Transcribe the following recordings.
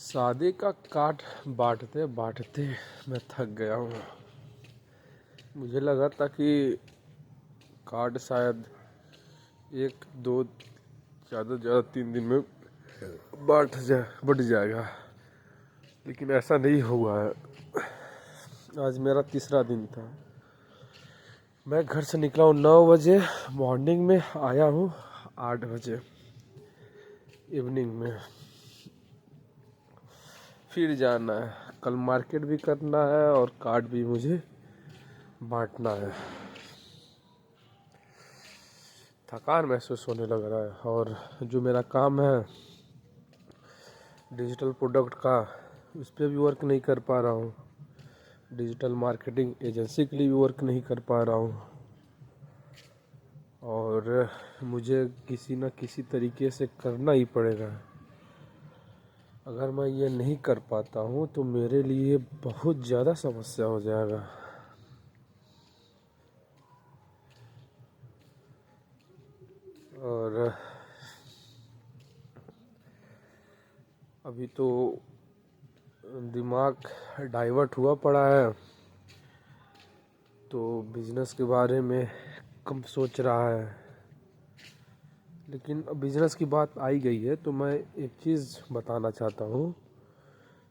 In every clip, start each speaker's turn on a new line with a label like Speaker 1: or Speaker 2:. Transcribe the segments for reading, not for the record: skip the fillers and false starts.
Speaker 1: शादी का कार्ड बांटते बांटते मैं थक गया हूँ। मुझे लगा था कि कार्ड शायद 1 2 ज़्यादा से ज़्यादा 3 दिन में बट जाएगा, लेकिन ऐसा नहीं हुआ है। आज मेरा तीसरा दिन था। मैं घर से निकला हूँ 9 बजे मॉर्निंग में, आया हूँ 8 बजे इवनिंग में। फिर जाना है, कल मार्केट भी करना है और कार्ड भी मुझे बांटना है। थकान महसूस होने लग रहा है और जो मेरा काम है डिजिटल प्रोडक्ट का, उस पर भी वर्क नहीं कर पा रहा हूँ। डिजिटल मार्केटिंग एजेंसी के लिए भी वर्क नहीं कर पा रहा हूँ और मुझे किसी न किसी तरीके से करना ही पड़ेगा। अगर मैं ये नहीं कर पाता हूँ तो मेरे लिए बहुत ज़्यादा समस्या हो जाएगा। और अभी तो दिमाग डाइवर्ट हुआ पड़ा है, तो बिजनेस के बारे में कम सोच रहा है। लेकिन अब बिजनेस की बात आई गई है तो मैं एक चीज़ बताना चाहता हूँ।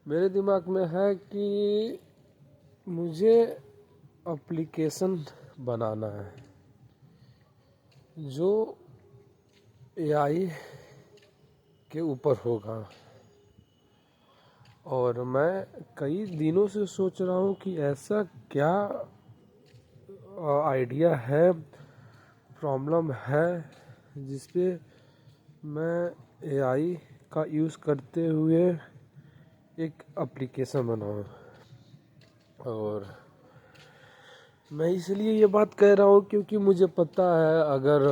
Speaker 1: मेरे दिमाग में है कि मुझे एप्लीकेशन बनाना है जो एआई के ऊपर होगा। और मैं कई दिनों से सोच रहा हूँ कि ऐसा क्या आइडिया है, प्रॉब्लम है, जिस पे मैं एआई का यूज़ करते हुए एक एप्लीकेशन बनाऊँ। और मैं इसलिए ये बात कह रहा हूँ क्योंकि मुझे पता है अगर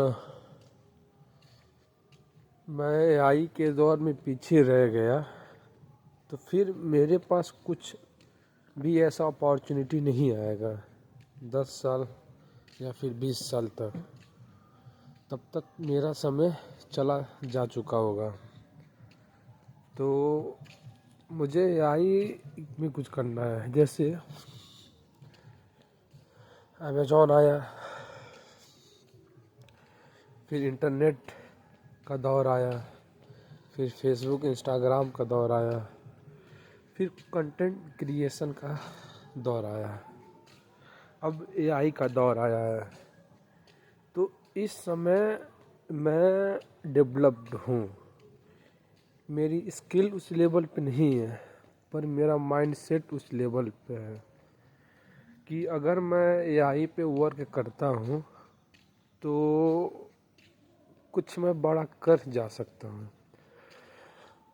Speaker 1: मैं एआई के दौर में पीछे रह गया तो फिर मेरे पास कुछ भी ऐसा अपॉर्चुनिटी नहीं आएगा 10 साल या फिर 20 साल तक। तब तक मेरा समय चला जा चुका होगा। तो मुझे एआई में कुछ करना है। जैसे अमेज़ॉन आया, फिर इंटरनेट का दौर आया, फिर फेसबुक इंस्टाग्राम का दौर आया, फिर कंटेंट क्रिएशन का दौर आया, अब एआई का दौर आया है। तो इस समय मैं डेवलप्ड हूँ। मेरी स्किल उस लेवल पे नहीं है, पर मेरा माइंडसेट उस लेवल पे है कि अगर मैं एआई पे वर्क करता हूँ तो कुछ मैं बड़ा कर जा सकता हूँ।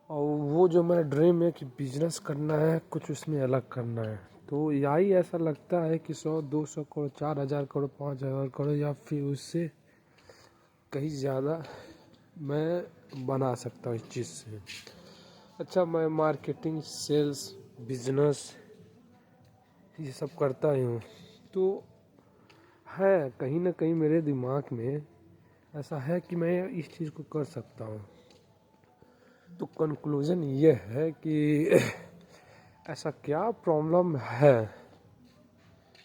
Speaker 1: और वो जो मेरा ड्रीम है कि बिजनेस करना है, कुछ उसमें अलग करना है, तो एआई ऐसा लगता है कि 100 200 करोड़ 4000 करोड़ 5000 करोड़ या फिर उससे कहीं ज़्यादा मैं बना सकता हूँ इस चीज़ से। अच्छा, मैं मार्केटिंग, सेल्स, बिजनेस ये सब करता ही हूँ, तो है कहीं ना कहीं मेरे दिमाग में ऐसा है कि मैं इस चीज़ को कर सकता हूँ। तो कंक्लूजन ये है कि ऐसा क्या प्रॉब्लम है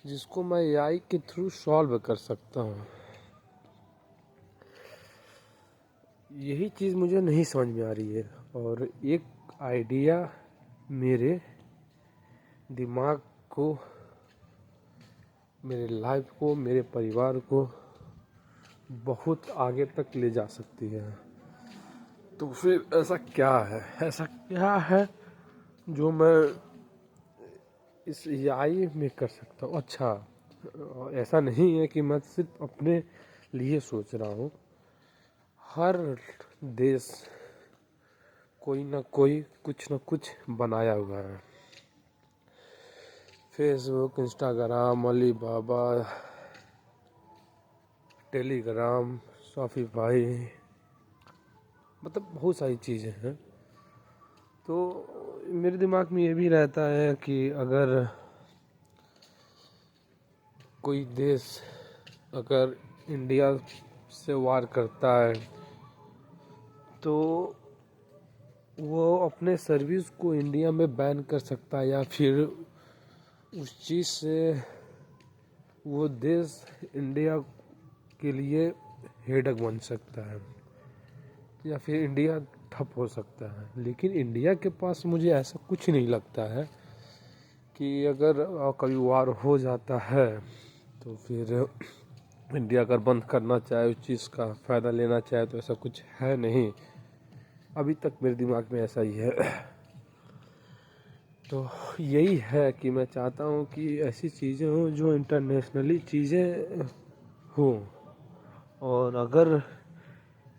Speaker 1: जिसको मैं एआई के थ्रू सॉल्व कर सकता हूँ। यही चीज़ मुझे नहीं समझ में आ रही है और एक आइडिया मेरे दिमाग को, मेरे लाइफ को, मेरे परिवार को बहुत आगे तक ले जा सकती है। तो फिर ऐसा क्या है जो मैं इस एआई में कर सकता हूँ। अच्छा, ऐसा नहीं है कि मैं सिर्फ अपने लिए सोच रहा हूँ। हर देश कोई ना कोई कुछ ना कुछ बनाया हुआ है। Facebook, Instagram, Alibaba, Telegram, Shopify, मतलब बहुत सारी चीज़ें हैं। तो मेरे दिमाग में ये भी रहता है कि अगर कोई देश अगर इंडिया से वार करता है तो वो अपने सर्विस को इंडिया में बैन कर सकता है, या फिर उस चीज़ से वो देश इंडिया के लिए हेडक बन सकता है, या फिर इंडिया ठप हो सकता है। लेकिन इंडिया के पास मुझे ऐसा कुछ नहीं लगता है कि अगर कभी वार हो जाता है तो फिर इंडिया अगर बंद करना चाहे, उस चीज़ का फ़ायदा लेना चाहे, तो ऐसा कुछ है नहीं। अभी तक मेरे दिमाग में ऐसा ही है। तो यही है कि मैं चाहता हूँ कि ऐसी चीज़ें हों जो इंटरनेशनली चीज़ें हों, और अगर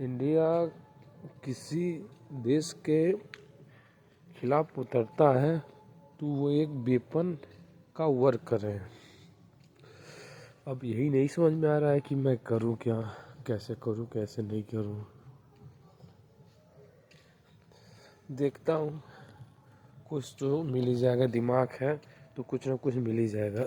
Speaker 1: इंडिया किसी देश के खिलाफ उतरता है तो वो एक वेपन का वर्क करे। अब यही नहीं समझ में आ रहा है कि मैं करूं क्या, कैसे करूं, कैसे नहीं करूं। देखता हूं, कुछ तो मिल ही जाएगा, दिमाग है तो कुछ ना कुछ मिल ही जाएगा।